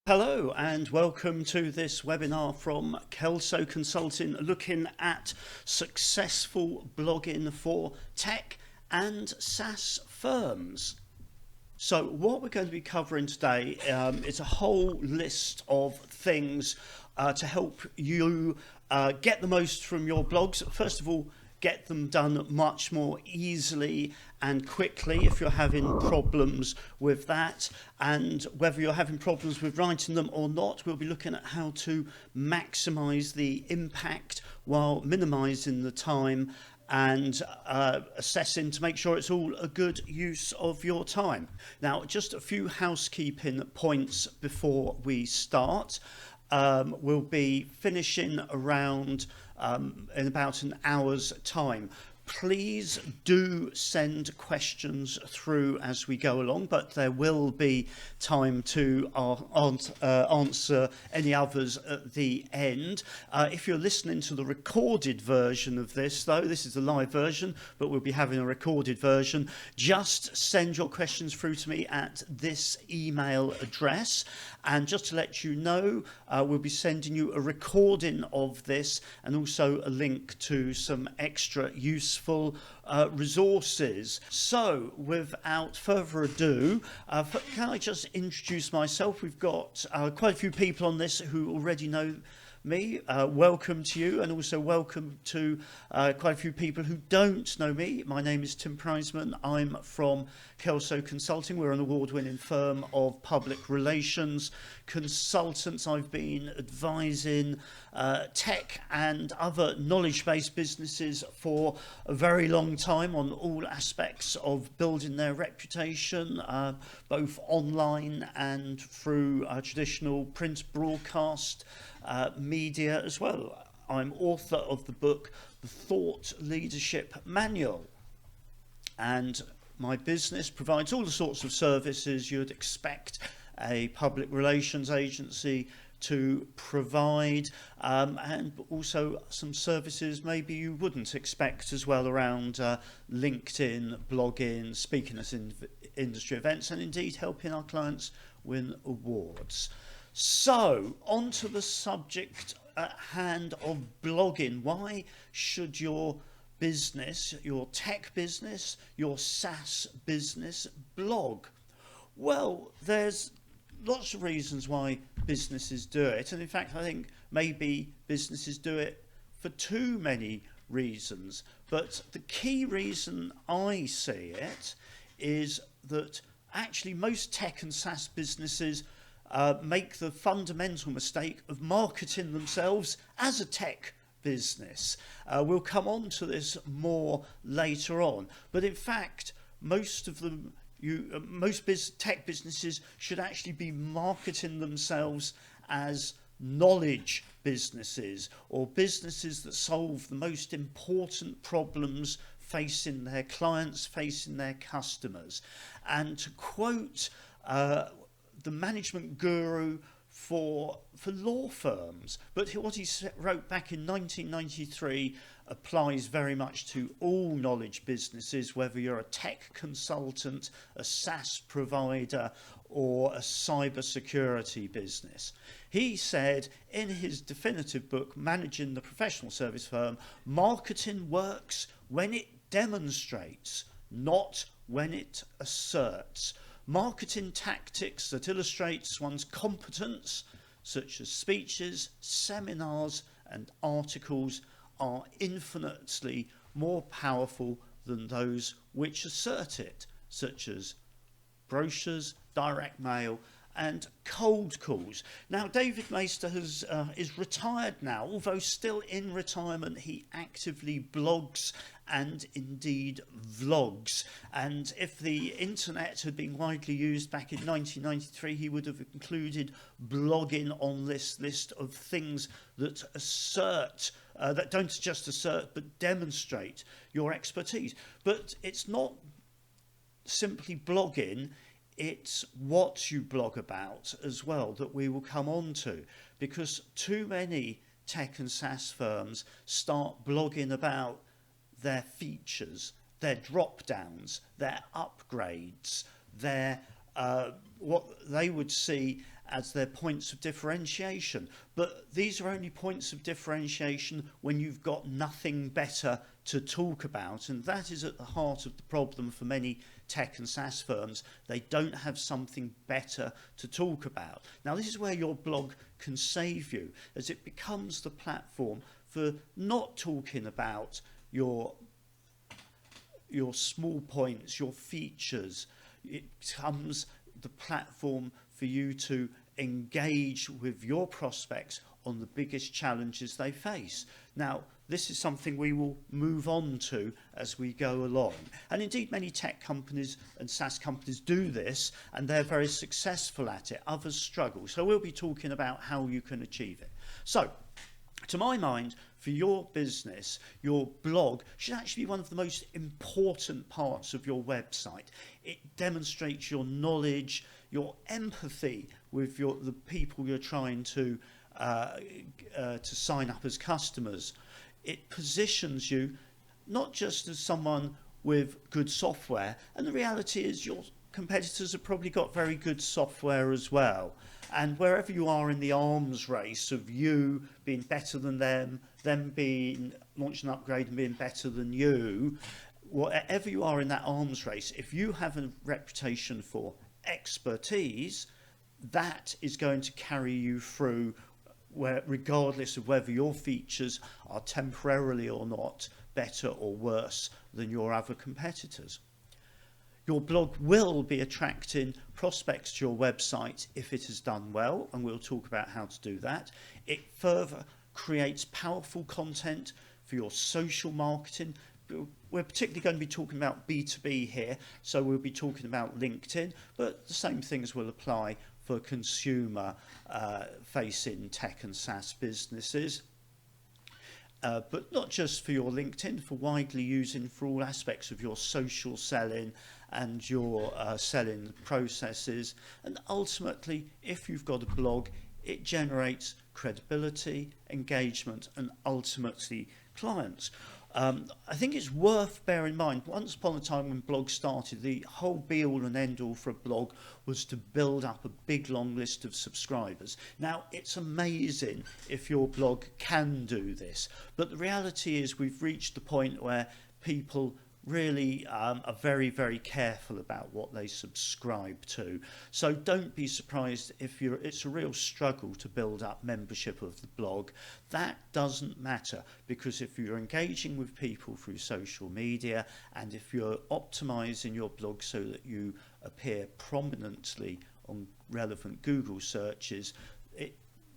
Hello and welcome to this webinar from Kelso Consulting, looking at successful blogging for tech and SaaS firms. So what we're going to be covering today is a whole list of things to help you get the most from your blogs. First of all, get them done much more easily and quickly if you're having problems with that, and whether you're having problems with writing them or not, we'll be looking at how to maximize the impact while minimizing the time and assessing to make sure it's all a good use of your time. Now, just a few housekeeping points before we start. We'll be finishing around in about an hour's time. Please do send questions through as we go along, but there will be time to answer any others at the end. If you're listening to the recorded version of this, though, this is the live version, but we'll be having a recorded version, just send your questions through to me at this email address. And just to let you know, we'll be sending you a recording of this and also a link to some extra useful resources. So without further ado, can I just introduce myself? We've got quite a few people on this who already know me. Welcome to you, and also welcome to quite a few people who don't know me. My name is Tim Prizeman. I'm from Kelso Consulting. We're an award-winning firm of public relations consultants. I've been advising tech and other knowledge-based businesses for a very long time on all aspects of building their reputation, both online and through traditional print broadcast media as well. I'm author of the book The Thought Leadership Manual, and my business provides all the sorts of services you'd expect a public relations agency to provide, and also some services maybe you wouldn't expect as well around LinkedIn, blogging, speaking at industry events, and indeed helping our clients win awards. So, on to the subject at hand of blogging. Why should your business, your tech business, your SaaS business blog? Well, there's lots of reasons why businesses do it, and in fact I think maybe businesses do it for too many reasons. But the key reason I see it is that actually most tech and SaaS businesses make the fundamental mistake of marketing themselves as a tech business. We'll come on to this more later on, but in fact most of them, tech businesses should actually be marketing themselves as knowledge businesses, or businesses that solve the most important problems facing their clients, facing their customers. And to quote the management guru for law firms, but what he wrote back in 1993 applies very much to all knowledge businesses, whether you're a tech consultant, a SaaS provider, or a cybersecurity business. He said in his definitive book, Managing the Professional Service Firm, marketing works when it demonstrates, not when it asserts. Marketing tactics that illustrates one's competence, such as speeches, seminars, and articles, are infinitely more powerful than those which assert it, such as brochures, direct mail, and cold calls. Now, David Maister is retired now. Although still in retirement, he actively blogs and indeed vlogs. And if the internet had been widely used back in 1993, he would have included blogging on this list of things that assert, that don't just assert, but demonstrate your expertise. But it's not simply blogging, it's what you blog about as well that we will come on to, because too many tech and SaaS firms start blogging about their features, their drop downs, their upgrades, their what they would see as their points of differentiation. But these are only points of differentiation when you've got nothing better to talk about, and that is at the heart of the problem for many tech and SaaS firms. They don't have something better to talk about. Now, this is where your blog can save you, as it becomes the platform for not talking about your small points, your features. It becomes the platform for you to engage with your prospects on the biggest challenges they face. Now, this is something we will move on to as we go along. And indeed, many tech companies and SaaS companies do this, and they're very successful at it. Others struggle. So we'll be talking about how you can achieve it. So, to my mind, for your business, your blog should actually be one of the most important parts of your website. It demonstrates your knowledge, your empathy with the people you're trying to sign up as customers. It positions you not just as someone with good software, and the reality is your competitors have probably got very good software as well. And wherever you are in the arms race of you being better than them being launching an upgrade and being better than you, wherever you are in that arms race, if you have a reputation for expertise, that is going to carry you through, regardless of whether your features are temporarily or not better or worse than your other competitors. Your blog will be attracting prospects to your website if it is done well, and we'll talk about how to do that. It further creates powerful content for your social marketing. We're particularly going to be talking about B2B here, so we'll be talking about LinkedIn, but the same things will apply for consumer facing tech and SaaS businesses. But not just for your LinkedIn, for widely using for all aspects of your social selling and your selling processes. And ultimately, if you've got a blog, it generates credibility, engagement, and ultimately clients. I think it's worth bearing in mind, once upon a time when blogs started, the whole be-all and end-all for a blog was to build up a big long list of subscribers. Now, it's amazing if your blog can do this, but the reality is we've reached the point where people really are very, very careful about what they subscribe to. So don't be surprised if it's a real struggle to build up membership of the blog. That doesn't matter, because if you're engaging with people through social media, and if you're optimizing your blog so that you appear prominently on relevant Google searches,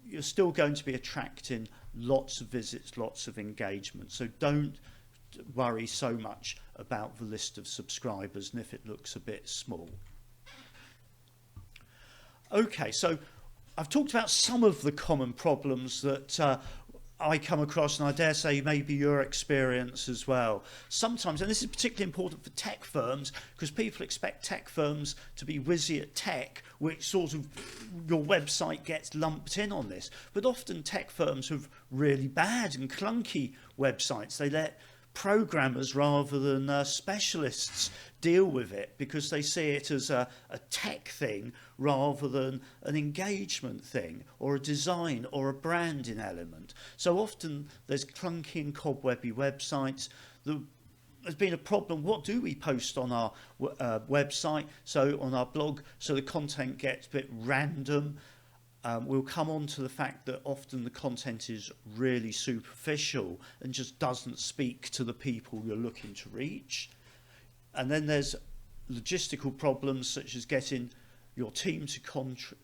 you're still going to be attracting lots of visits, lots of engagement. So don't worry so much about the list of subscribers and if it looks a bit small. Okay, so I've talked about some of the common problems that I come across, and I dare say maybe your experience as well. Sometimes, and this is particularly important for tech firms, because people expect tech firms to be whizzy at tech, which sort of your website gets lumped in on this. But often tech firms have really bad and clunky websites. They let programmers rather than specialists deal with it, because they see it as a tech thing rather than an engagement thing or a design or a branding element. So often there's clunky and cobwebby websites. There's been a problem. What do we post on our website, so on our blog, so the content gets a bit random? We'll come on to the fact that often the content is really superficial and just doesn't speak to the people you're looking to reach. And then there's logistical problems, such as getting your team to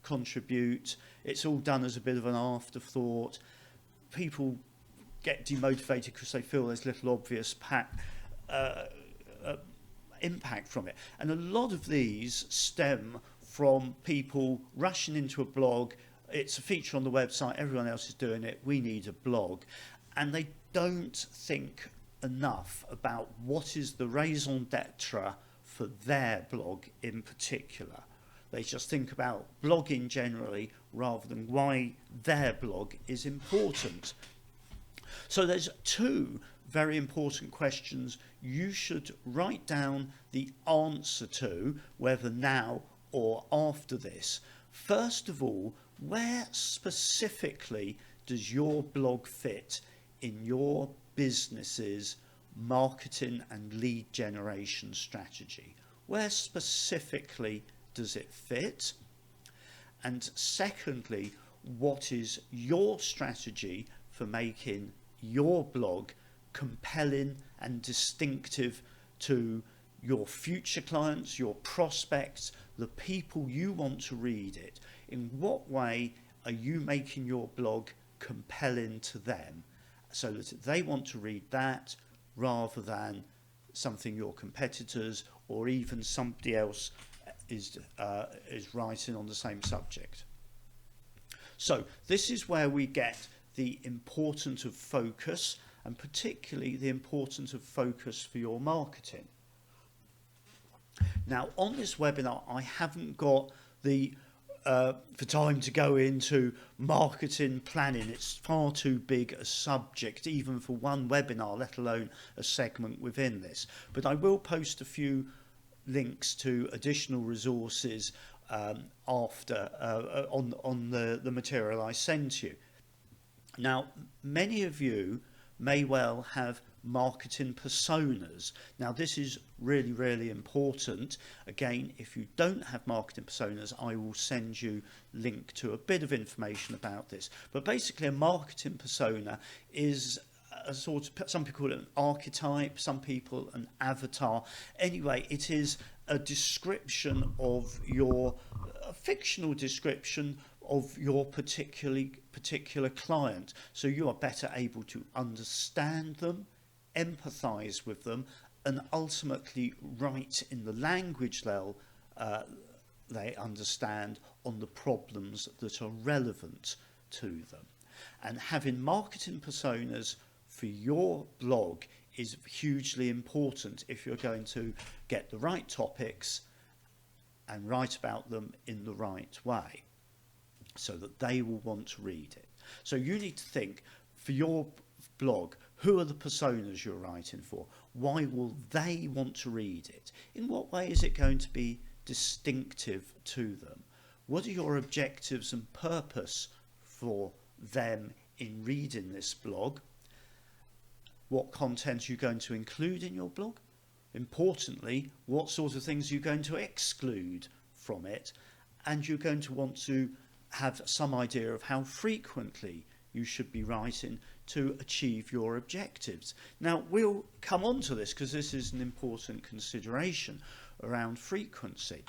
contribute. It's all done as a bit of an afterthought. People get demotivated because they feel there's little obvious impact from it. And a lot of these stem from people rushing into a blog. It's a feature on the website, everyone else is doing it, we need a blog. And they don't think enough about what is the raison d'etre for their blog in particular. They just think about blogging generally rather than why their blog is important. So there's two very important questions you should write down the answer to, whether now or after this. First of all, where specifically does your blog fit in your business's marketing and lead generation strategy? Where specifically does it fit? And secondly, what is your strategy for making your blog compelling and distinctive to your future clients, your prospects, the people you want to read it? In what way are you making your blog compelling to them so that they want to read that rather than something your competitors or even somebody else is writing on the same subject? So this is where we get the importance of focus, and particularly the importance of focus for your marketing. Now, on this webinar, I haven't got the time to go into marketing planning. It's far too big a subject, even for one webinar, let alone a segment within this. But I will post a few links to additional resources after on the material I send to you. Now, many of you may well have marketing personas. Now, this is really, really important. Again, if you don't have marketing personas, I will send you a link to a bit of information about this. But basically, a marketing persona is a sort of, some people call it an archetype, some people an avatar. Anyway, it is a description of your, a fictional description of your particular client, so you are better able to understand them, empathize with them, and ultimately write in the language they understand on the problems that are relevant to them. And having marketing personas for your blog is hugely important if you're going to get the right topics and write about them in the right way, so that they will want to read it. So you need to think, for your blog, who are the personas you're writing for? Why will they want to read it? In what way is it going to be distinctive to them? What are your objectives and purpose for them in reading this blog? What content are you going to include in your blog? Importantly, what sort of things are you going to exclude from it? And you're going to want to have some idea of how frequently you should be writing to achieve your objectives. Now, we'll come on to this because this is an important consideration around frequency.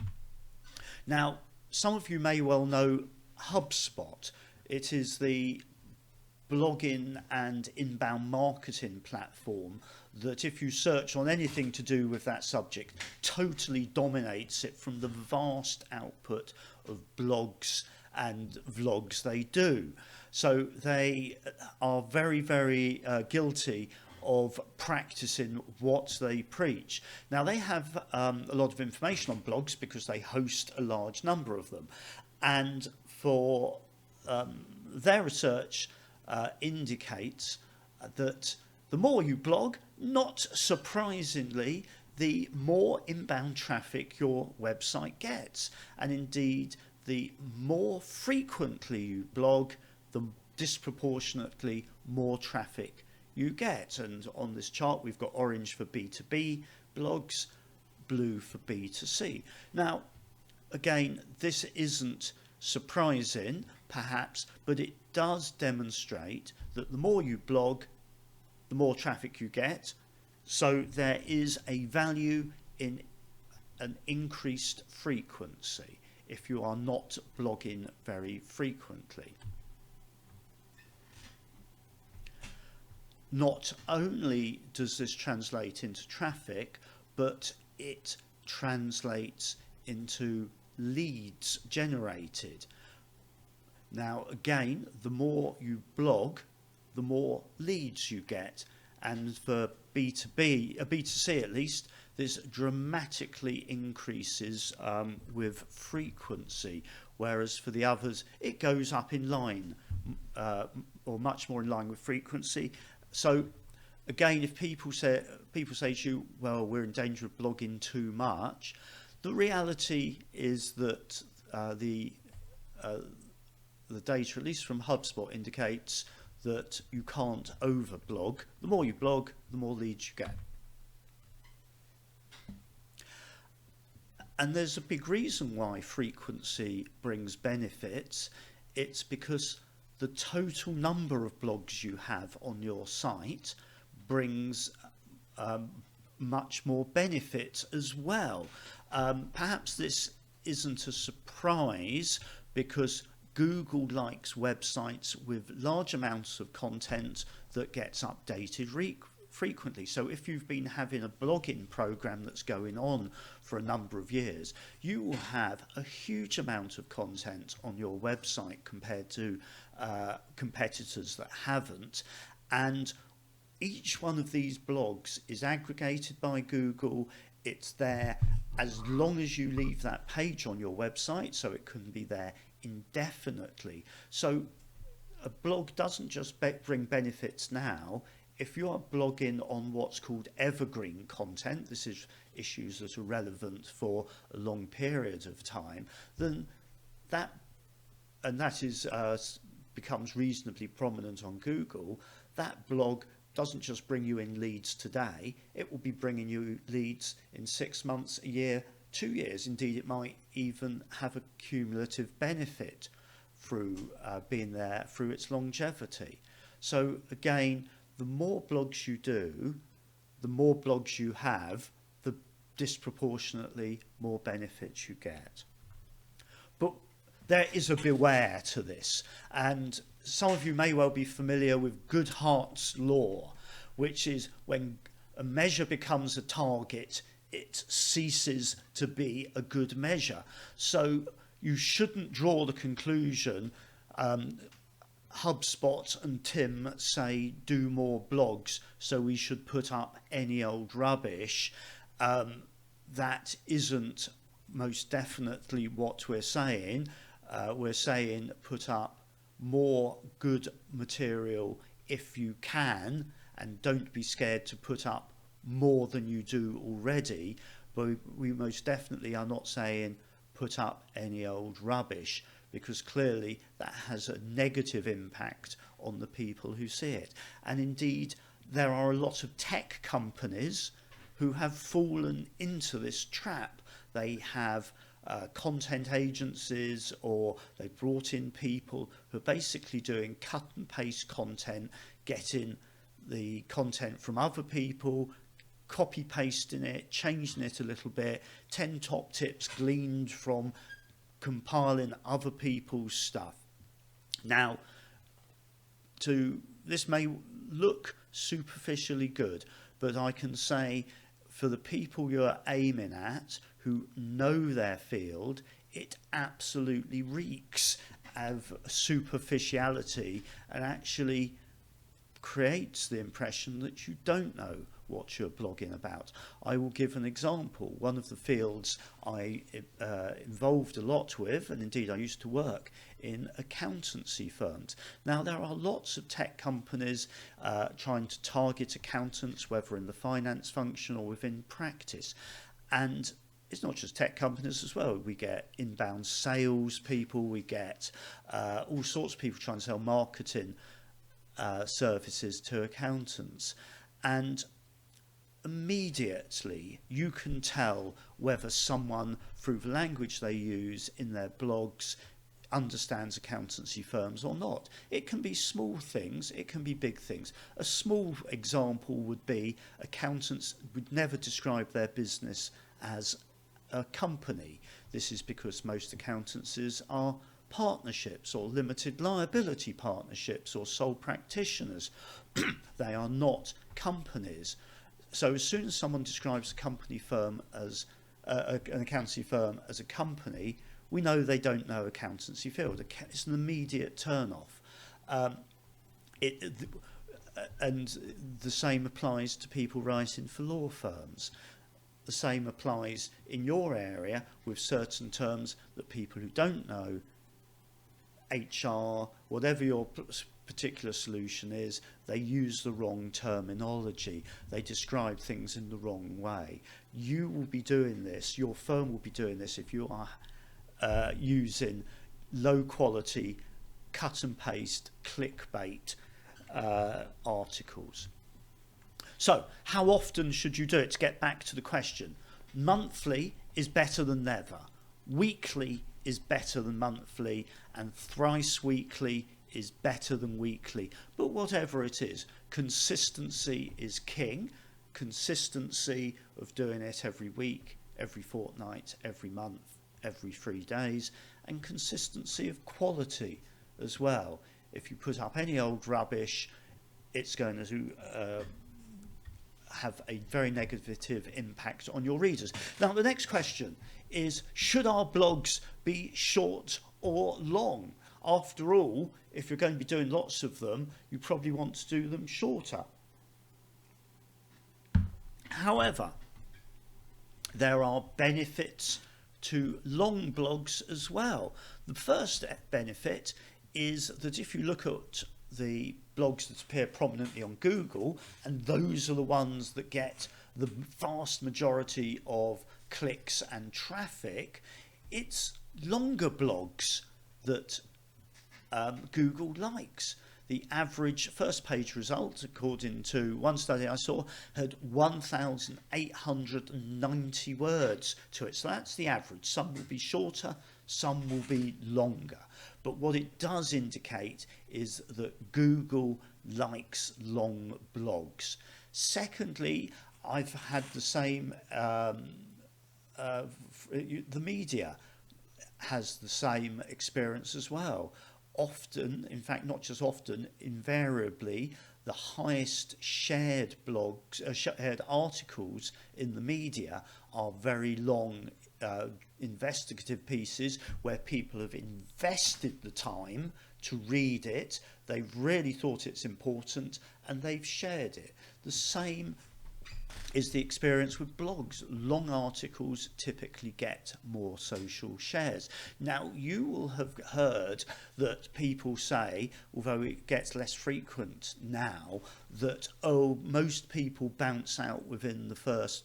Now, some of you may well know HubSpot. It is the blogging and inbound marketing platform that, if you search on anything to do with that subject, totally dominates it from the vast output of blogs and vlogs they do. So they are very, very guilty of practicing what they preach. Now, they have a lot of information on blogs because they host a large number of them. And for their research indicates that the more you blog, not surprisingly, the more inbound traffic your website gets. And indeed, the more frequently you blog, the disproportionately more traffic you get. And on this chart, we've got orange for B2B blogs, blue for B2C. Now, again, this isn't surprising, perhaps, but it does demonstrate that the more you blog, the more traffic you get. So there is a value in an increased frequency if you are not blogging very frequently. Not only does this translate into traffic, but it translates into leads generated. Now, again, the more you blog, the more leads you get. And for B2C at least, this dramatically increases with frequency, whereas for the others, it goes up in line, or much more in line with frequency. So again, if people say to you, well, we're in danger of blogging too much, the reality is that the the data, at least from HubSpot, indicates that you can't overblog. The more you blog, the more leads you get. And there's a big reason why frequency brings benefits. It's because the total number of blogs you have on your site brings much more benefit as well. Perhaps this isn't a surprise because Google likes websites with large amounts of content that gets updated frequently. So if you've been having a blogging program that's going on for a number of years, you will have a huge amount of content on your website compared to competitors that haven't. And each one of these blogs is aggregated by Google. It's there as long as you leave that page on your website, so it can be there indefinitely. So a blog doesn't just bring benefits now. If you are blogging on what's called evergreen content, this is issues that are relevant for a long period of time, then that becomes reasonably prominent on Google. That blog doesn't just bring you in leads today, it will be bringing you leads in 6 months, a year, 2 years. Indeed, it might even have a cumulative benefit through being there through its longevity. So again, the more blogs you do, the more blogs you have, the disproportionately more benefits you get. But there is a beware to this, and some of you may well be familiar with Goodhart's law, which is when a measure becomes a target, it ceases to be a good measure. So you shouldn't draw the conclusion HubSpot and Tim say do more blogs, so we should put up any old rubbish. That isn't most definitely what we're saying. We're saying put up more good material if you can, and don't be scared to put up more than you do already. But we most definitely are not saying put up any old rubbish, because clearly that has a negative impact on the people who see it. And indeed, there are a lot of tech companies who have fallen into this trap. They have content agencies, or they've brought in people who are basically doing cut and paste content, getting the content from other people, copy pasting it, changing it a little bit, 10 top tips gleaned from compiling other people's stuff. Now, this may look superficially good, but I can say for the people you're aiming at who know their field, it absolutely reeks of superficiality and actually creates the impression that you don't know what you're blogging about. I will give an example. One of the fields I involved a lot with, and indeed I used to work in accountancy firms. Now, there are lots of tech companies trying to target accountants, whether in the finance function or within practice. And it's not just tech companies as well. We get inbound sales people, we get all sorts of people trying to sell marketing services to accountants. And immediately you can tell whether someone, through the language they use in their blogs, understands accountancy firms or not. It can be small things, it can be big things. A small example would be accountants would never describe their business as a company. This is because most accountancies are partnerships or limited liability partnerships or sole practitioners. They are not companies. So as soon as someone describes a company firm as an accountancy firm as a company, we know they don't know accountancy field. It's an immediate turn-off. And the same applies to people writing for law firms. The same applies in your area with certain terms that people who don't know HR, whatever your particular solution is, they use the wrong terminology. They describe things in the wrong way. You will be doing this, your firm will be doing this if you are using low quality, cut and paste, clickbait articles. So how often should you do it? To get back to the question, monthly is better than never, weekly is better than monthly, and thrice weekly is better than weekly. But whatever it is, consistency is king. Consistency of doing it every week, every fortnight, every month, every 3 days, and consistency of quality as well. If you put up any old rubbish, it's going to have a very negative impact on your readers. Now, the next question is, should our blogs be short or long? After all, if you're going to be doing lots of them, you probably want to do them shorter. However, there are benefits to long blogs as well. The first benefit is that if you look at the blogs that appear prominently on Google, and those are the ones that get the vast majority of clicks and traffic, it's longer blogs that Google likes. The average first page result, according to one study I saw, had 1,890 words to it. So that's the average. Some will be shorter, some will be longer. But what it does indicate is that Google likes long blogs. Secondly, I've had the same, the media has the same experience as well. Often, in fact, not just often, invariably, the highest shared blogs, shared articles in the media are very long investigative pieces where people have invested the time to read it, they've really thought it's important, and they've shared it. The same is the experience with blogs. Long articles typically get more social shares. Now, you will have heard that people say, although it gets less frequent now, that, oh, most people bounce out within the first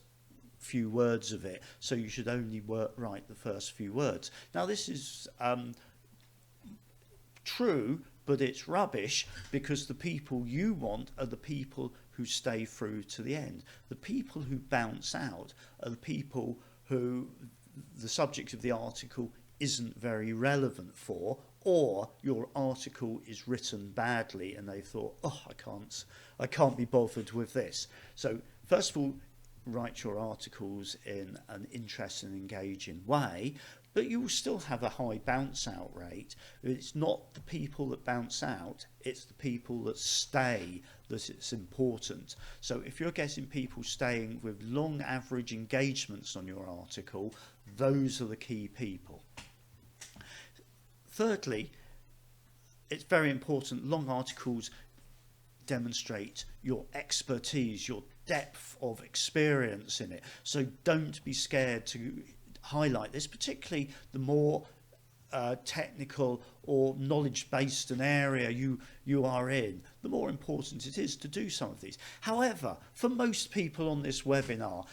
few words of it, so you should only write the first few words. Now, this is true, but it's rubbish, because the people you want are the people who stay through to the end. The people who bounce out are the people who the subject of the article isn't very relevant for, or your article is written badly and they thought, oh, I can't be bothered with this. So first of all, write your articles in an interesting and engaging way, but you will still have a high bounce out rate. It's not the people that bounce out, it's the people that stay that it's important. So if you're getting people staying with long average engagements on your article, those are the key people. Thirdly, it's very important, long articles demonstrate your expertise, your depth of experience in it. So don't be scared to highlight this, particularly the more technical or knowledge-based an area you are in, the more important it is to do some of these. However, for most people on this webinar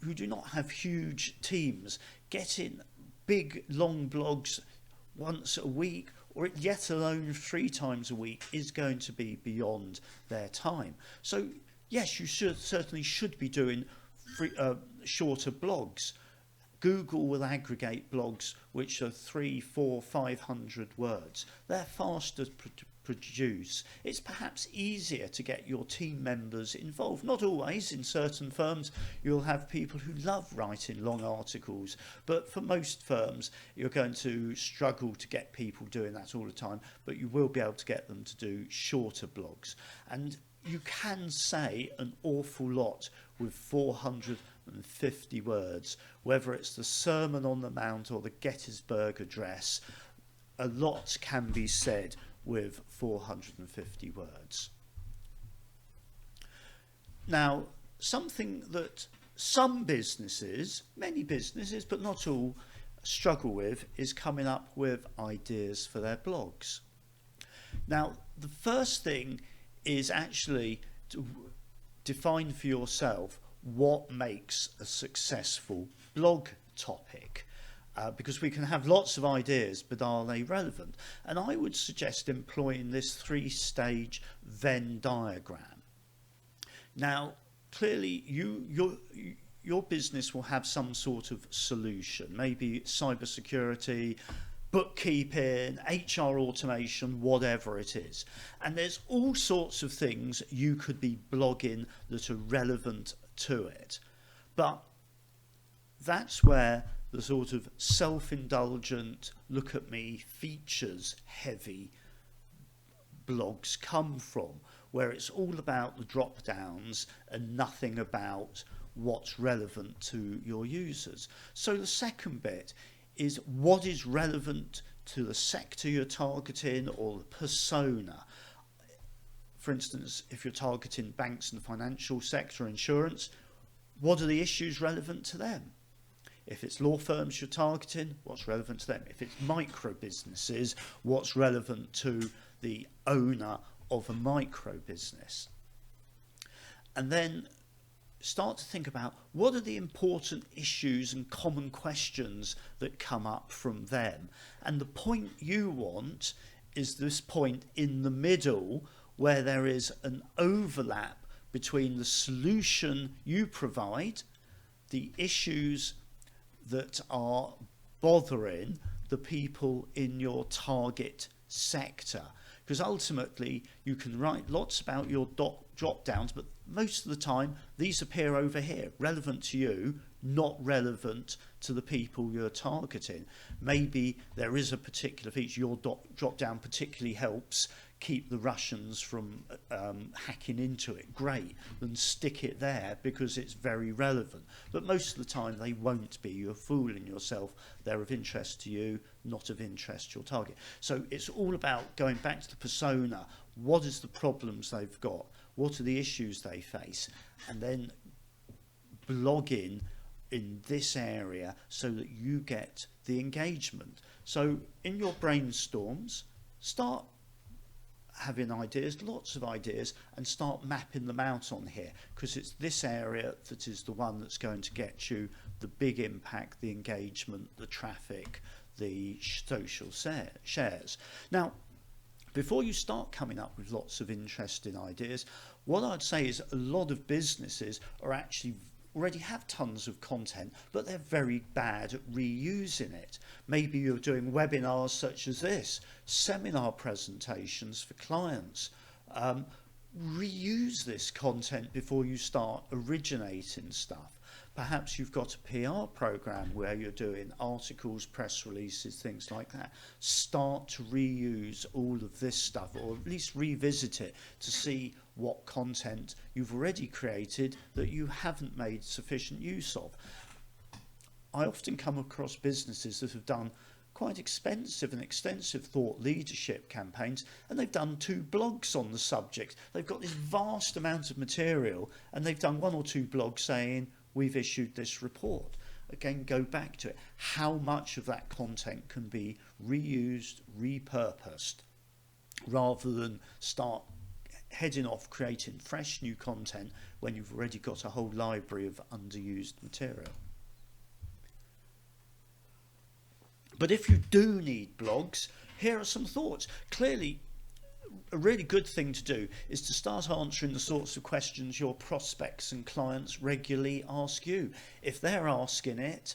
who do not have huge teams, getting big long blogs once a week, or yet alone 3 times a week, is going to be beyond their time. So yes, you certainly should be doing shorter blogs. Google will aggregate blogs which are 300, 400, 500 words. They're faster to produce. It's perhaps easier to get your team members involved. Not always. In certain firms, you'll have people who love writing long articles, but for most firms, you're going to struggle to get people doing that all the time, but you will be able to get them to do shorter blogs. And you can say an awful lot with 450 words, whether it's the Sermon on the Mount or the Gettysburg Address. A lot can be said with 450 words. Now, something that some businesses, many businesses, but not all, struggle with is coming up with ideas for their blogs. Now, the first thing is actually to define for yourself what makes a successful blog topic. because we can have lots of ideas, but are they relevant? And I would suggest employing this 3-stage Venn diagram. Now, clearly, your business will have some sort of solution, maybe cybersecurity, bookkeeping, HR automation, whatever it is. And there's all sorts of things you could be blogging that are relevant to it. But that's where the sort of self-indulgent, look at me, features heavy blogs come from, where it's all about the drop downs and nothing about what's relevant to your users. So the second bit is what is relevant to the sector you're targeting or the persona. For instance, if you're targeting banks and financial sector, insurance, what are the issues relevant to them? If it's law firms you're targeting, what's relevant to them? If it's micro businesses, what's relevant to the owner of a micro business? And then start to think about what are the important issues and common questions that come up from them. And the point you want is this point in the middle where there is an overlap between the solution you provide, the issues that are bothering the people in your target sector. Because ultimately you can write lots about your drop downs, but most of the time these appear over here, relevant to you, not relevant to the people you're targeting. Maybe there is a particular feature, your drop down particularly helps keep the Russians from hacking into it. Great, then stick it there because it's very relevant. But most of the time they won't be. You're fooling yourself. They're of interest to you, not of interest to your target. So it's all about going back to the persona. What is the problems they've got? What are the issues they face? And then blogging in this area so that you get the engagement. So in your brainstorms, start having ideas, lots of ideas, and start mapping them out on here, because it's this area that is the one that's going to get you the big impact, the engagement, the traffic, the social shares. Now, before you start coming up with lots of interesting ideas, what I'd say is a lot of businesses are actually already have tons of content, but they're very bad at reusing it. Maybe you're doing webinars such as this, seminar presentations for clients. Reuse this content before you start originating stuff. Perhaps you've got a PR program where you're doing articles, press releases, things like that. Start to reuse all of this stuff, or at least revisit it to see what content you've already created that you haven't made sufficient use of. I often come across businesses that have done quite expensive and extensive thought leadership campaigns, and they've done 2 blogs on the subject. They've got this vast amount of material, and they've done 1 or 2 blogs saying, we've issued this report. Again, go back to it. How much of that content can be reused, repurposed, rather than start heading off creating fresh new content when you've already got a whole library of underused material. But if you do need blogs, here are some thoughts. Clearly, a really good thing to do is to start answering the sorts of questions your prospects and clients regularly ask you. If they're asking it,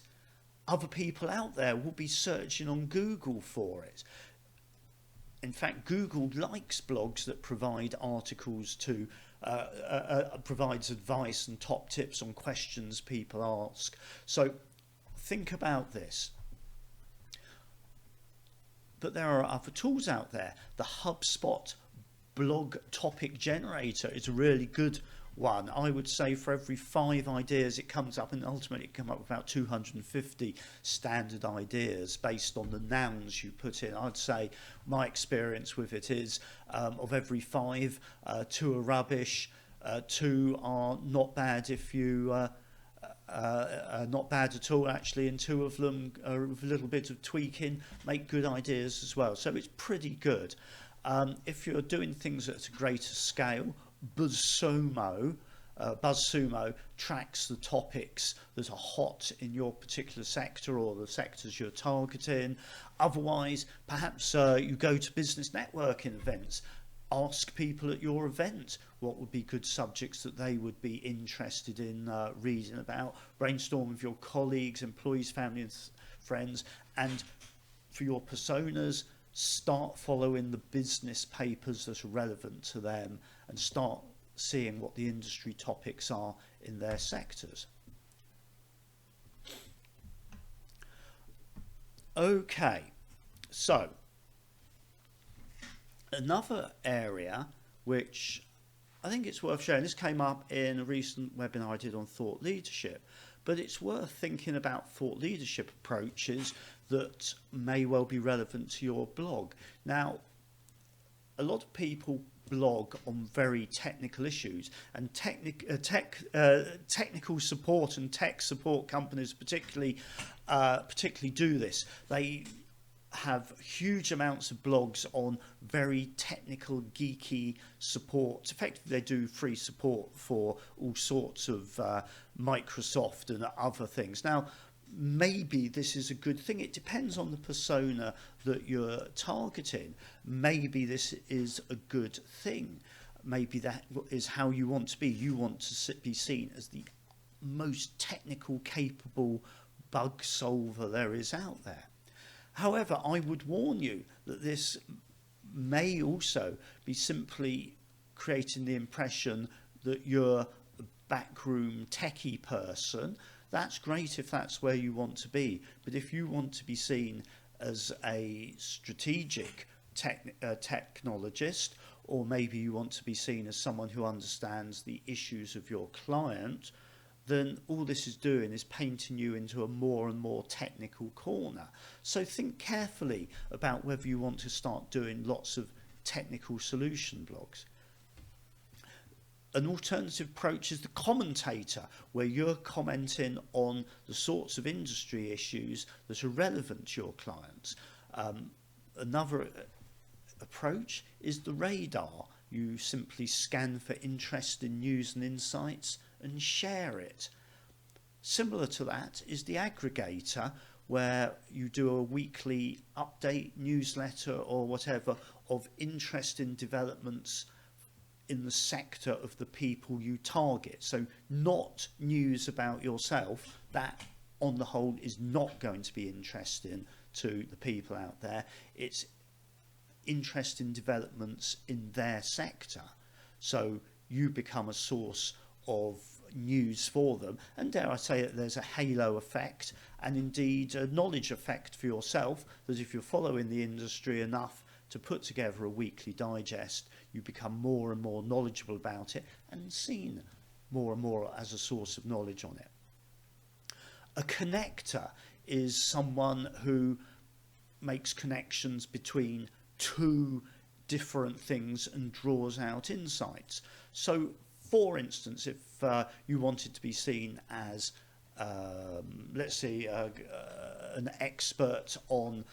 other people out there will be searching on Google for it. In fact, Google likes blogs that provide articles to, provides advice and top tips on questions people ask. So think about this. But there are other tools out there. The HubSpot blog topic generator is a really good one. I would say for every 5 ideas it comes up, and ultimately it comes up with about 250 standard ideas based on the nouns you put in. I'd say my experience with it is of every 5, 2 are rubbish, 2 are not bad if you not bad at all actually, and 2 of them are with a little bit of tweaking make good ideas as well. So it's pretty good. If you're doing things at a greater scale, BuzzSumo BuzzSumo tracks the topics that are hot in your particular sector or the sectors you're targeting. Otherwise, perhaps you go to business networking events. Ask people at your event what would be good subjects that they would be interested in reading about. Brainstorm with your colleagues, employees, family and friends. And for your personas, start following the business papers that are relevant to them and start seeing what the industry topics are in their sectors. Okay, so another area which I think it's worth sharing, this came up in a recent webinar I did on thought leadership, but it's worth thinking about thought leadership approaches that may well be relevant to your blog. Now, a lot of people blog on very technical issues, and technical support and tech support companies particularly do this. They have huge amounts of blogs on very technical, geeky support. Effectively, they do free support for all sorts of Microsoft and other things. Now, maybe this is a good thing. It depends on the persona that you're targeting. Maybe this is a good thing. Maybe that is how you want to be. You want to be seen as the most technical, capable bug solver there is out there. However, I would warn you that this may also be simply creating the impression that you're a backroom techie person. That's great if that's where you want to be, but if you want to be seen as a strategic technologist, or maybe you want to be seen as someone who understands the issues of your client, then all this is doing is painting you into a more and more technical corner. So think carefully about whether you want to start doing lots of technical solution blogs. An alternative approach is the commentator, where you're commenting on the sorts of industry issues that are relevant to your clients. Another approach is the radar. You simply scan for interesting news and insights and share it. Similar to that is the aggregator, where you do a weekly update newsletter or whatever of interesting developments in the sector of the people you target. So not news about yourself, that on the whole is not going to be interesting to the people out there. It's interesting developments in their sector. So you become a source of news for them, and dare I say it, there's a halo effect and indeed a knowledge effect for yourself, that if you're following the industry enough to put together a weekly digest, you become more and more knowledgeable about it and seen more and more as a source of knowledge on it. A connector is someone who makes connections between two different things and draws out insights. So, for instance, if you wanted to be seen as, let's say, an expert on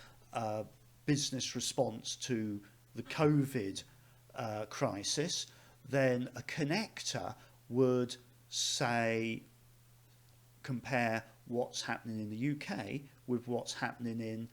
business response to the COVID crisis, then a connector would say, compare what's happening in the UK with what's happening in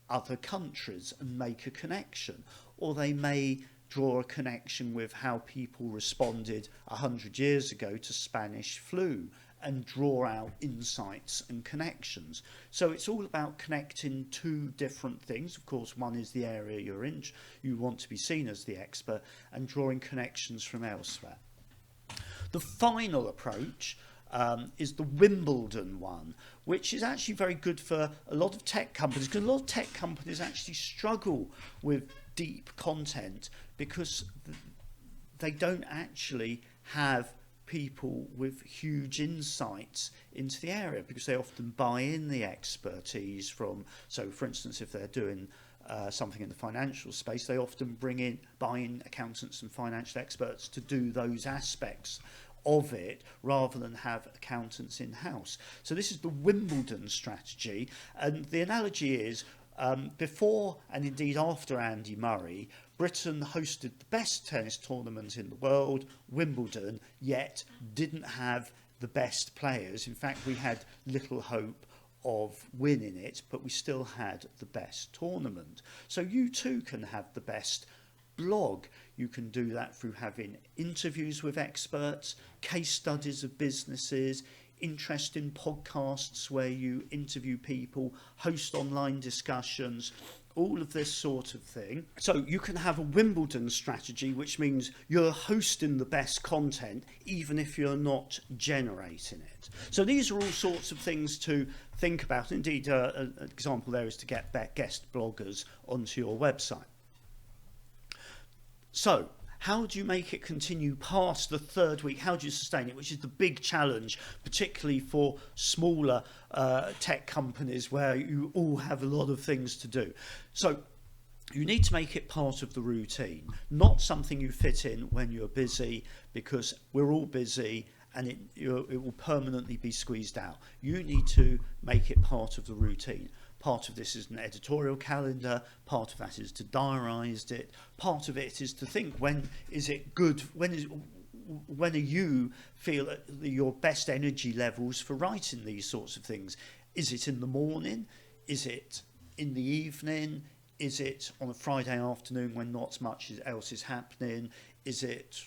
other countries and make a connection. Or they may draw a connection with how people responded 100 years ago to Spanish flu and draw out insights and connections. So it's all about connecting two different things. Of course, one is the area you're in, you want to be seen as the expert, and drawing connections from elsewhere. The final approach is the Wimbledon one, which is actually very good for a lot of tech companies, because a lot of tech companies actually struggle with deep content because they don't actually have people with huge insights into the area, because they often buy in the expertise from, so for instance, if they're doing something in the financial space, they often buy in accountants and financial experts to do those aspects of it rather than have accountants in-house. So this is the Wimbledon strategy, and the analogy is Before and indeed after Andy Murray, Britain hosted the best tennis tournament in the world, Wimbledon, yet didn't have the best players. In fact, we had little hope of winning it, but we still had the best tournament. So you too can have the best blog. You can do that through having interviews with experts, case studies of businesses, interesting podcasts where you interview people, host online discussions, all of this sort of thing. So you can have a Wimbledon strategy, which means you're hosting the best content, even if you're not generating it. So these are all sorts of things to think about. Indeed, an example there is to get guest bloggers onto your website. So how do you make it continue past the third week? How do you sustain it? Which is the big challenge, particularly for smaller tech companies where you all have a lot of things to do. So you need to make it part of the routine, not something you fit in when you're busy, because we're all busy and it will permanently be squeezed out. You need to make it part of the routine. Part of this is an editorial calendar, part of that is to diarise it, part of it is to think, when is it good, when do you feel at your best energy levels for writing these sorts of things? Is it in the morning? Is it in the evening? Is it on a Friday afternoon when not much else is happening? Is it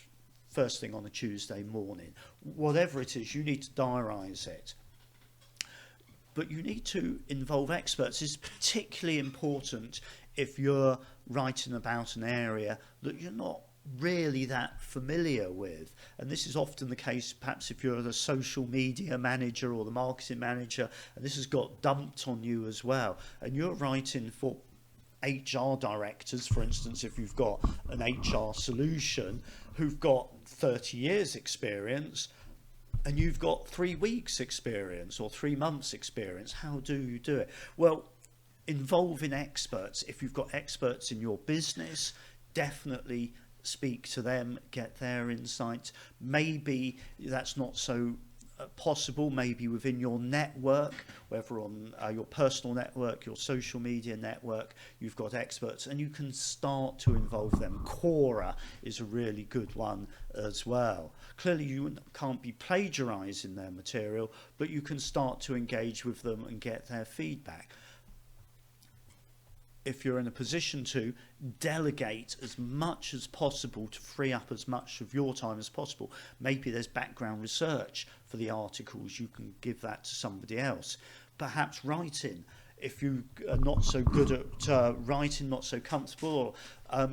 first thing on a Tuesday morning? Whatever it is, you need to diarise it. But you need to involve experts. It's particularly important if you're writing about an area that you're not really that familiar with. And this is often the case, perhaps if you're the social media manager or the marketing manager, and this has got dumped on you as well. And you're writing for HR directors, for instance, if you've got an HR solution who've got 30 years experience, and you've got 3 weeks experience or 3 months experience, how do you do it? Well, involving experts. If you've got experts in your business, definitely speak to them, get their insights. Maybe that's not so possible, maybe within your network, whether on your personal network, your social media network, you've got experts and you can start to involve them. Quora is a really good one as well. Clearly you can't be plagiarizing their material, but you can start to engage with them and get their feedback. If you're in a position to delegate as much as possible to free up as much of your time as possible, maybe there's background research for the articles, you can give that to somebody else. Perhaps writing, if you are not so good at writing, not so comfortable,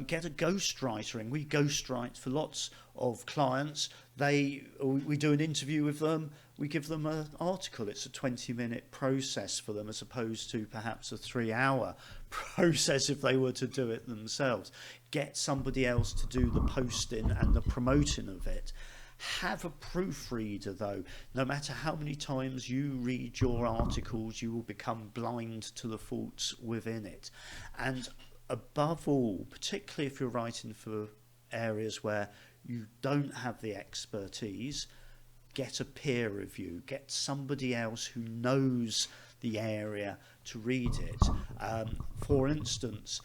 get a ghostwriter in. We ghostwrite for lots of clients. We do an interview with them, we give them an article. It's a 20-minute process for them as opposed to perhaps a 3-hour process if they were to do it themselves. Get somebody else to do the posting and the promoting of it. Have a proofreader though. No matter how many times you read your articles, you will become blind to the faults within it. And above all, particularly if you're writing for areas where you don't have the expertise, get a peer review, get somebody else who knows the area to read it. For instance,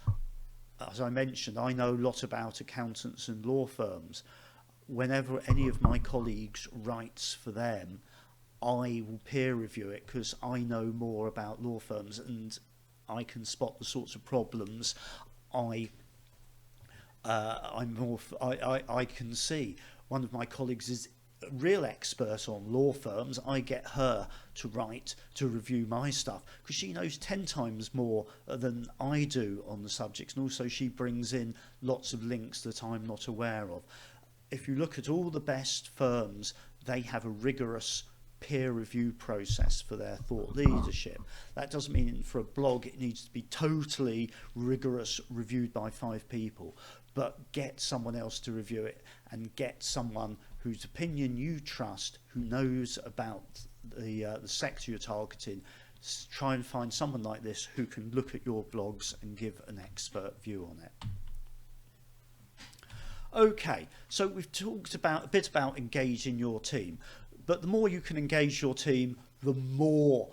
as I mentioned, I know a lot about accountants and law firms. Whenever any of my colleagues writes for them, I will peer review it because I know more about law firms and I can spot the sorts of problems I can see. One of my colleagues is a real expert on law firms. I get her to write, to review my stuff because she knows 10 times more than I do on the subjects, and also she brings in lots of links that I'm not aware of. If you look at all the best firms, they have a rigorous peer review process for their thought leadership. That doesn't mean for a blog it needs to be totally rigorous, reviewed by 5 people, but get someone else to review it and get someone whose opinion you trust, who knows about the sector you're targeting. Try and find someone like this who can look at your blogs and give an expert view on it. Okay, so we've talked a bit about engaging your team, but the more you can engage your team, the more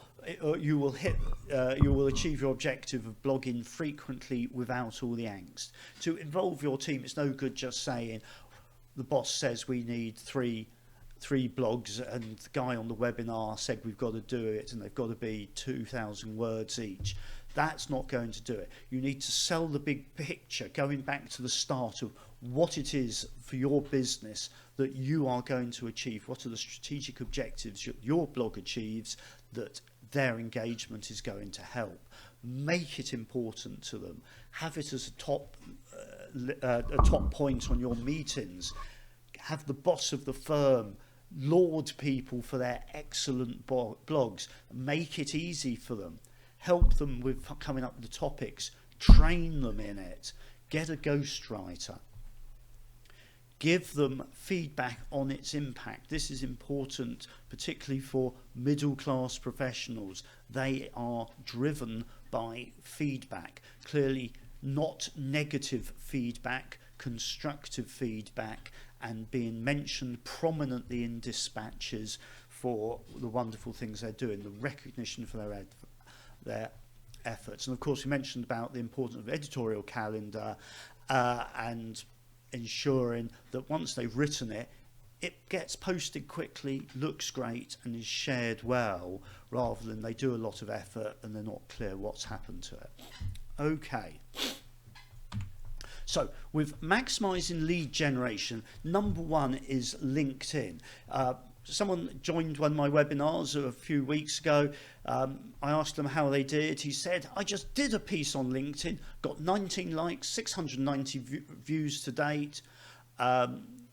you will achieve your objective of blogging frequently without all the angst. To involve your team, it's no good just saying the boss says we need three blogs and the guy on the webinar said we've got to do it and they've got to be 2,000 words each. That's not going to do it. You need to sell the big picture, going back to the start of what it is for your business that you are going to achieve. What are the strategic objectives your blog achieves that their engagement is going to help? Make it important to them. Have it as a top point on your meetings. Have the boss of the firm laud people for their excellent blogs. Make it easy for them. Help them with coming up with the topics. Train them in it. Get a ghostwriter. Give them feedback on its impact. This is important, particularly for middle-class professionals. They are driven by feedback. Clearly not negative feedback, constructive feedback, and being mentioned prominently in dispatches for the wonderful things they're doing, the recognition for their efforts. And of course we mentioned about the importance of editorial calendar and ensuring that once they've written it, it gets posted quickly, looks great and is shared well, rather than they do a lot of effort and they're not clear what's happened to it. Okay. So with maximising lead generation, number one is LinkedIn. Someone joined one of my webinars a few weeks ago. I asked them how they did. He said, I just did a piece on LinkedIn, got 19 likes, 690 views to date,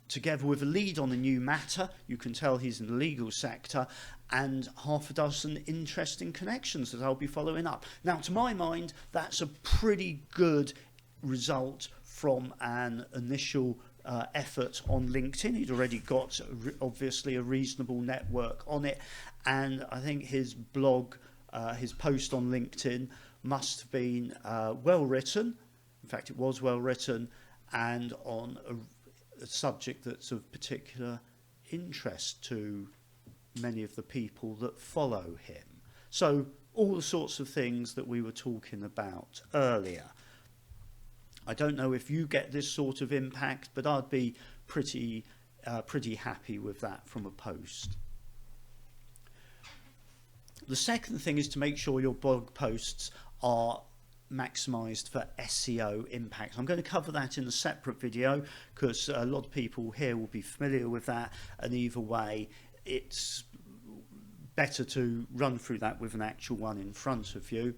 together with a lead on a new matter. You can tell he's in the legal sector, and half a dozen interesting connections that I'll be following up. Now, to my mind, that's a pretty good result from an initial effort on LinkedIn. He'd already got obviously a reasonable network on it, and I think his blog, his post on LinkedIn must have been well written. In fact, it was well written, and on a subject that's of particular interest to many of the people that follow him. So all the sorts of things that we were talking about earlier. I don't know if you get this sort of impact, but I'd be pretty happy with that from a post. The second thing is to make sure your blog posts are maximised for SEO impact. I'm going to cover that in a separate video because a lot of people here will be familiar with that, and either way it's better to run through that with an actual one in front of you.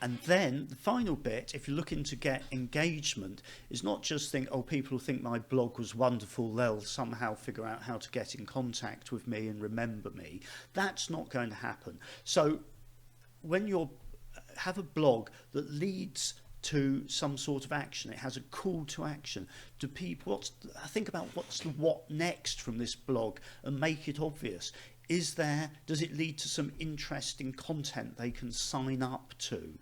And then the final bit, if you're looking to get engagement, is not just think, oh, people think my blog was wonderful, they'll somehow figure out how to get in contact with me and remember me. That's not going to happen. So when you have a blog that leads to some sort of action, it has a call to action. Do people think about what's the what next from this blog and make it obvious? Does it lead to some interesting content they can sign up to?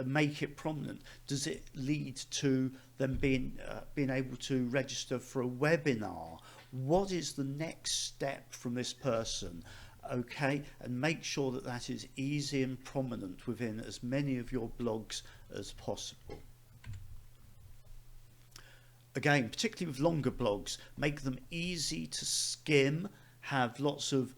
Make it prominent? Does it lead to them being able to register for a webinar? What is the next step from this person? Okay, and make sure that that is easy and prominent within as many of your blogs as possible. Again, particularly with longer blogs, make them easy to skim, have lots of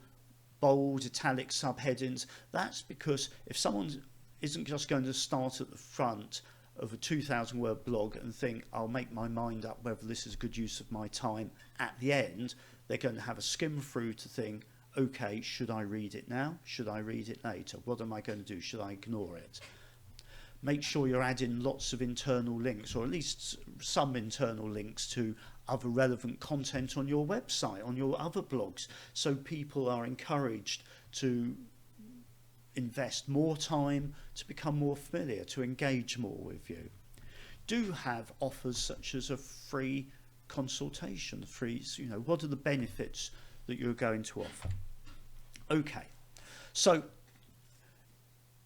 bold italic subheadings. That's because if someone isn't just going to start at the front of a 2,000 word blog and think, I'll make my mind up whether this is a good use of my time, at the end they're going to have a skim through to think, okay, should I read it now? Should I read it later? What am I going to do? Should I ignore it? Make sure you're adding lots of internal links, or at least some internal links to other relevant content on your website, on your other blogs, so people are encouraged to invest more time, to become more familiar, to engage more with you. Do have offers such as a free consultation, what are the benefits that you're going to offer? Okay, so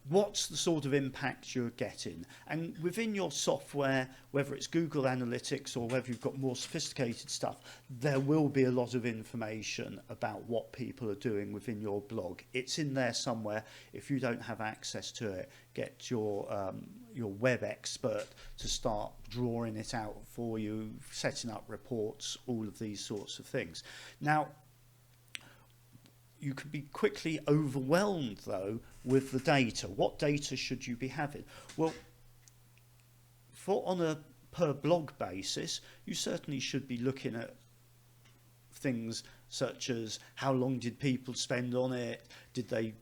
what's the sort of impact you're getting? And within your software, whether it's Google Analytics or whether you've got more sophisticated stuff, there will be a lot of information about what people are doing within your blog. It's in there somewhere. If you don't have access to it, get your web expert to start drawing it out for you, setting up reports, all of these sorts of things. Now, you can be quickly overwhelmed, though, with the data. What data should you be having? Well, on a per blog basis, you certainly should be looking at things such as how long did people spend on it? Did they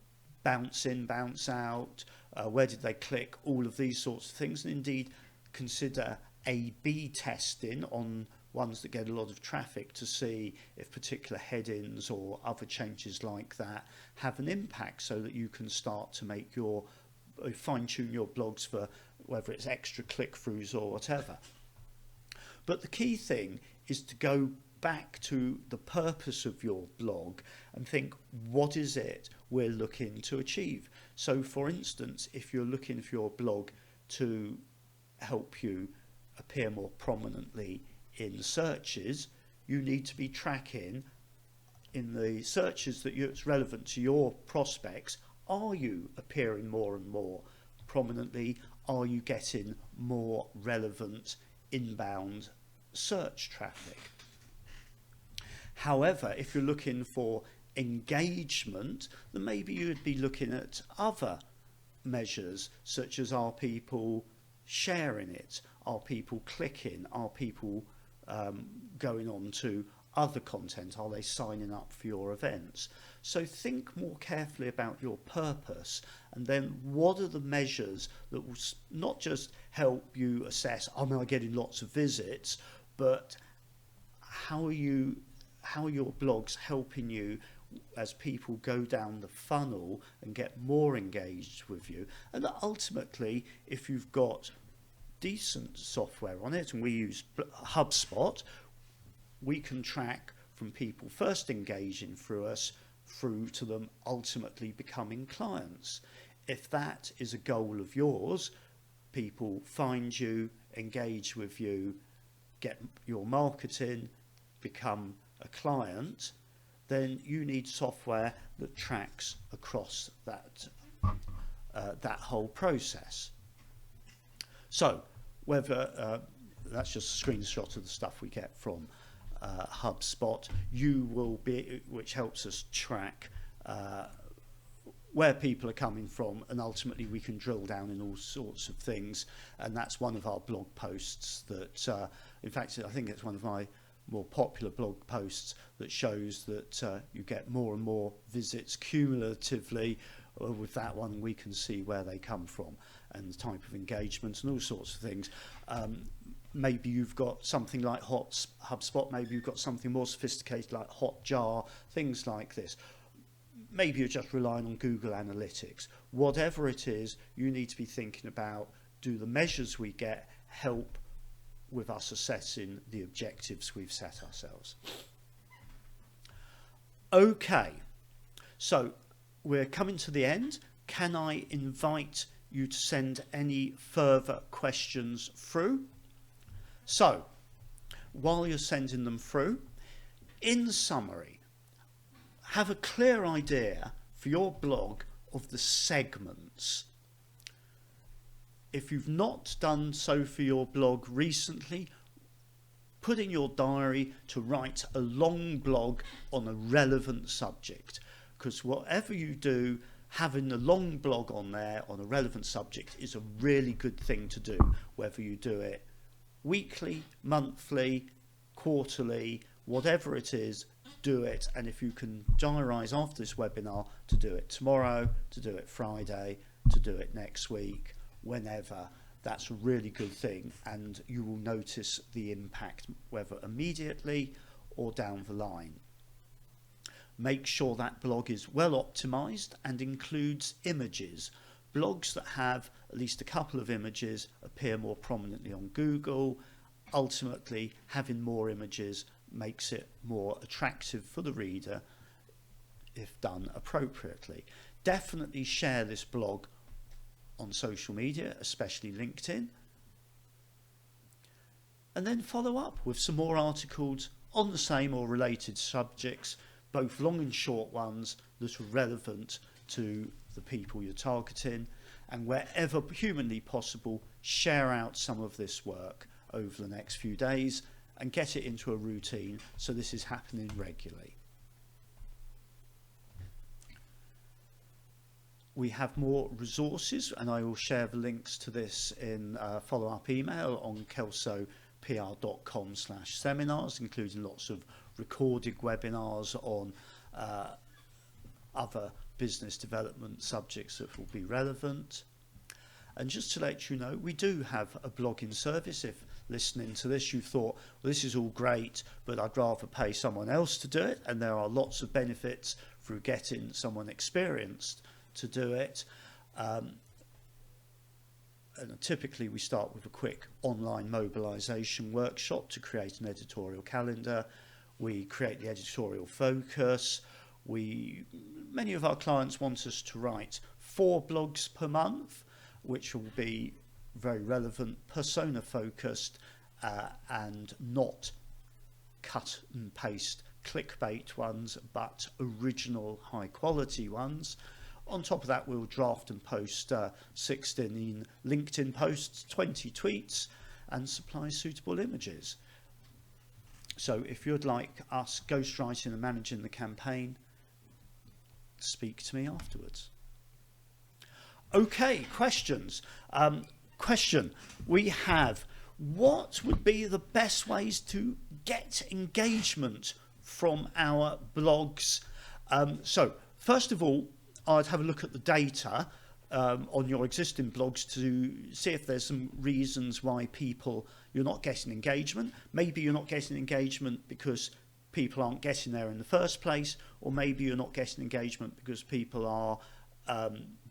bounce in, bounce out? Where did they click? All of these sorts of things. And indeed, consider A/B testing on ones that get a lot of traffic to see if particular headings or other changes like that have an impact, so that you can start to make your fine-tune your blogs for whether it's extra click-throughs or whatever. But the key thing is to go back to the purpose of your blog and think, what is it we're looking to achieve? So for instance, if you're looking for your blog to help you appear more prominently in searches, you need to be tracking in the searches that it's relevant to your prospects. Are you appearing more and more prominently? Are you getting more relevant inbound search traffic? However, if you're looking for engagement, then maybe you would be looking at other measures, such as, are people sharing it? Are people clicking? Are people going on to other content? Are they signing up for your events? So think more carefully about your purpose, and then what are the measures that will not just help you assess, am I getting lots of visits, but how are your blogs helping you as people go down the funnel and get more engaged with you? And ultimately, if you've got decent software on it, and we use HubSpot, we can track from people first engaging through us through to them ultimately becoming clients. If that is a goal of yours, people find you, engage with you, get your marketing, become a client, then you need software that tracks across that whole process. So whether that's just a screenshot of the stuff we get from HubSpot, which helps us track where people are coming from, and ultimately we can drill down in all sorts of things. And that's one of our blog posts that, in fact, I think it's one of my more popular blog posts that shows that you get more and more visits cumulatively. With that one, we can see where they come from and the type of engagement and all sorts of things. Maybe you've got something like HubSpot, maybe you've got something more sophisticated like Hotjar, things like this. Maybe you're just relying on Google Analytics. Whatever it is, you need to be thinking about, do the measures we get help with us assessing the objectives we've set ourselves? Okay, so we're coming to the end. Can I invite you to send any further questions through? So, while you're sending them through, in summary, have a clear idea for your blog of the segments. If you've not done so for your blog recently, put in your diary to write a long blog on a relevant subject, because whatever you do, having a long blog on there on a relevant subject is a really good thing to do, whether you do it weekly, monthly, quarterly, whatever it is, do it. And if you can diarise after this webinar to do it tomorrow, to do it Friday, to do it next week, whenever, that's a really good thing, and you will notice the impact, whether immediately or down the line. Make sure that blog is well optimized and includes images. Blogs that have at least a couple of images appear more prominently on Google. Ultimately, having more images makes it more attractive for the reader if done appropriately. Definitely share this blog on social media, especially LinkedIn, and then follow up with some more articles on the same or related subjects, both long and short ones that are relevant to the people you're targeting, and wherever humanly possible, share out some of this work over the next few days and get it into a routine so this is happening regularly. We have more resources, and I will share the links to this in a follow-up email on kelsopr.com/seminars, including lots of recorded webinars on other business development subjects that will be relevant. And just to let you know, we do have a blogging service. If listening to this you thought, well, this is all great, but I'd rather pay someone else to do it, and there are lots of benefits through getting someone experienced to do it. And typically we start with a quick online mobilization workshop to create an editorial calendar. We create the editorial focus. Many of our clients want us to write 4 blogs per month, which will be very relevant, persona focused, and not cut and paste clickbait ones, but original high quality ones. On top of that, we'll draft and post 16 LinkedIn posts, 20 tweets, and supply suitable images. So if you'd like us ghostwriting and managing the campaign, speak to me afterwards. Okay, questions. Question we have: what would be the best ways to get engagement from our blogs? So first of all, I'd have a look at the data on your existing blogs to see if there's some reasons why you're not getting engagement. Maybe you're not getting engagement because people aren't getting there in the first place, or maybe you're not getting engagement because people are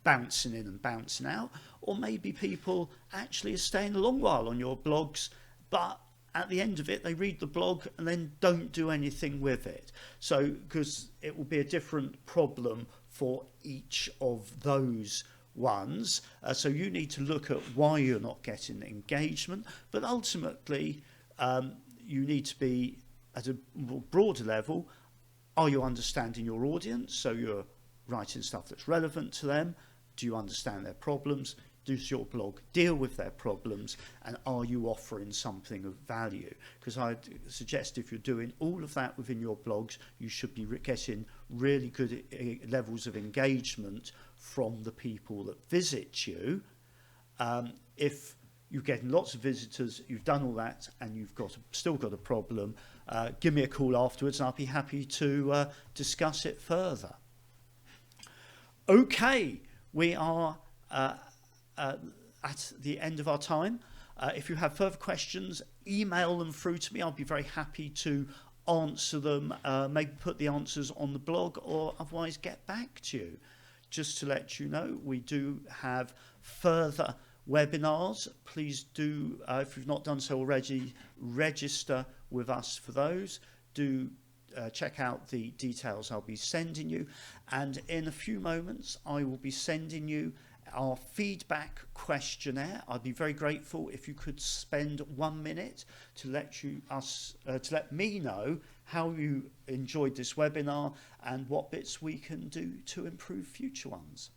bouncing in and bouncing out, or maybe people actually are staying a long while on your blogs, but at the end of it they read the blog and then don't do anything with it. So because it will be a different problem for each of those ones, so you need to look at why you're not getting engagement, but ultimately you need to be at a broader level. Are you understanding your audience? So you're writing stuff that's relevant to them. Do you understand their problems? Does your blog deal with their problems? And are you offering something of value? Because I'd suggest if you're doing all of that within your blogs, you should be getting really good levels of engagement from the people that visit you. If you're getting lots of visitors, you've done all that, and you've still got a problem, give me a call afterwards and I'll be happy to discuss it further. Okay, we are at the end of our time. If you have further questions, email them through to me. I'll be very happy to answer them, maybe put the answers on the blog, or otherwise get back to you. Just to let you know, we do have further webinars. Please do, if you've not done so already, register with us for those. Do check out the details I'll be sending you, and in a few moments I will be sending you our feedback questionnaire. I'd be very grateful if you could spend 1 minute to let me know how you enjoyed this webinar and what bits we can do to improve future ones.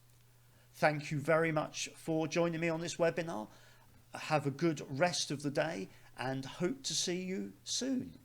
Thank you very much for joining me on this webinar. Have a good rest of the day and hope to see you soon.